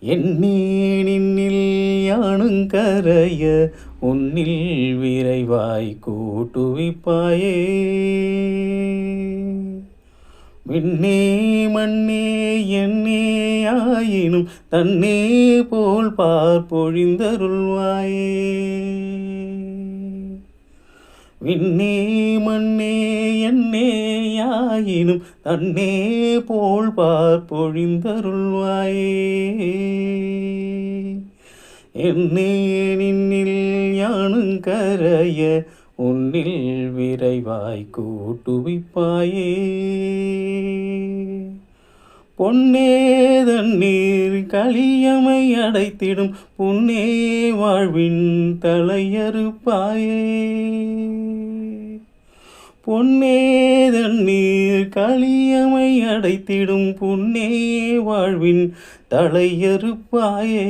எண்ணீனில் யானுங்கரைய உன்னில் விரைவாய் கூட்டுவிப்பாயே. விண்ணே மண்ணே என்னே ஆயினும் தன்னே போல் பார்ப்பொழிந்தருள்வாயே. விண்ணே மண்ணே என்னே ஆயினும் தன்னே போல் பார்ப்பொழிந்தருள்வாயே. என்னே நின்னில் யானுங்கரைய உன்னில் விரைவாய் கூட்டுவிப்பாயே. பொன்னே தண்ணீர் களியமை அடைத்திடும் புன்னே வாழ்வின் தலையறுப்பாயே. பொன்னே தண்ணீர் களியமை அடைத்திடும் புன்னே வாழ்வின் தலையறுப்பாயே.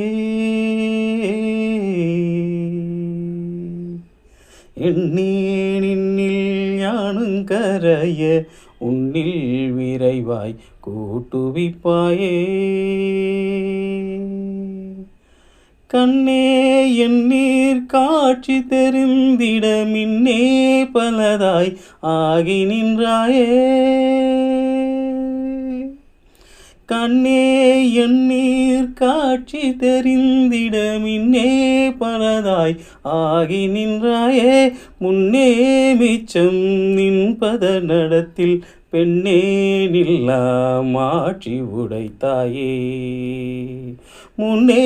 எண்ணே நின்னில் யானுங்கரைய உன்னில் விரைவாய் கூட்டுவிப்பாயே. கண்ணே எண்ணீர் காட்சி தெரிந்திட மின்னே பலதாய் ஆகி நின்றாயே. கண்ணே எண்ணீர் காட்சி தெரிந்திட மின்னே பலதாய் ஆகி நின்றாயே. முன்னே மிச்சம் நின்பத நடத்தில் பெண்ணே நில்லா மாற்றி உடைத்தாயே. முன்னே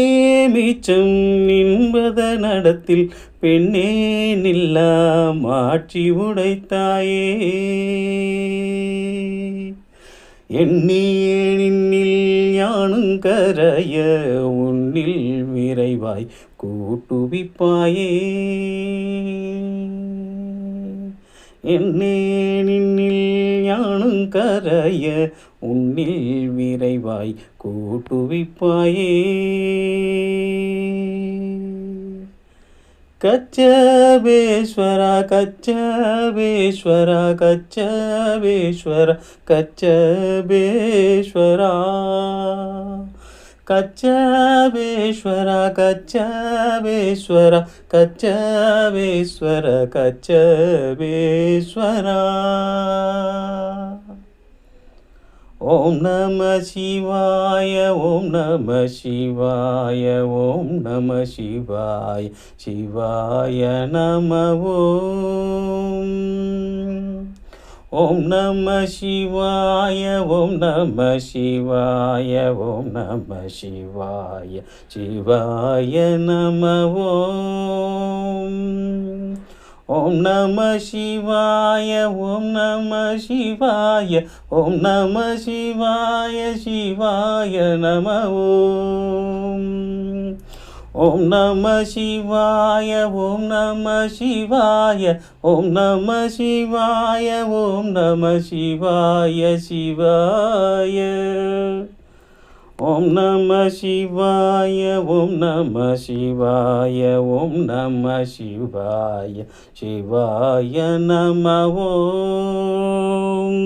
மிச்சம் நின்பத நடத்தில் பெண்ணே நில்லா மாற்றி உடைத்தாயே. எண்ணியே நின்னில் யானுங்கரைய உன்னில் விரைவாய் கூட்டுவிப்பாயே. என்னே நின்னில் யானுங்கரைய உன்னில் விரைவாய் கூட்டுவிப்பாயே. கச்சபேஸ்வரா கச்சபேஸ்வரா கச்சபேஸ்வரா கச்சபேஸ்வரா கச்சபேஸ்வரா கச்சபேஸ்வரா கச்சபேஸ்வர கச்சபேஸ்வரா. ஓம் நம சிவாய ஓம் நம சிவாய ஓம் நம சிவாய சிவாய நம ஓம். ஓம் நம சிவாய ஓம் நம சிவாய ஓம் நம சிவாய சிவாய நம ஓம். ஓம் நம சிவாய ஓம் நம சிவாய ஓம் நம சிவாய சிவாய நம ஓம். ஓம் நம சிவாய ஓம் நம சிவாய ஓம் நம சிவாய ஓம் நம சிவாய சிவாய. ஓம் நம சிவாய ஓம் நம சிவாய ஓம் நம சிவாய சிவாய நம ஓம்.